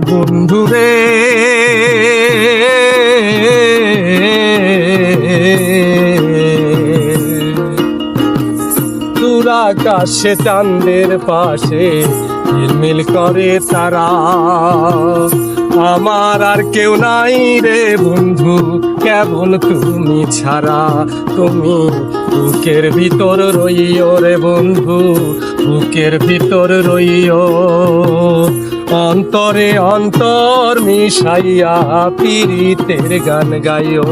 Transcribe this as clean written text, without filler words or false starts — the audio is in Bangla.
বন্ধুরে দূর আকাশে চাঁদের পাশে ঝিলমিল করে তারা, আমার আর কেউ নাই রে বন্ধু কেবল তুমি ছাড়া। তুমি বুকের ভিতর রইও রে বন্ধু, বুকের ভিতর রইও, অন্তরে অন্তর মিশাইয়া পীড়িতের গান গাইও।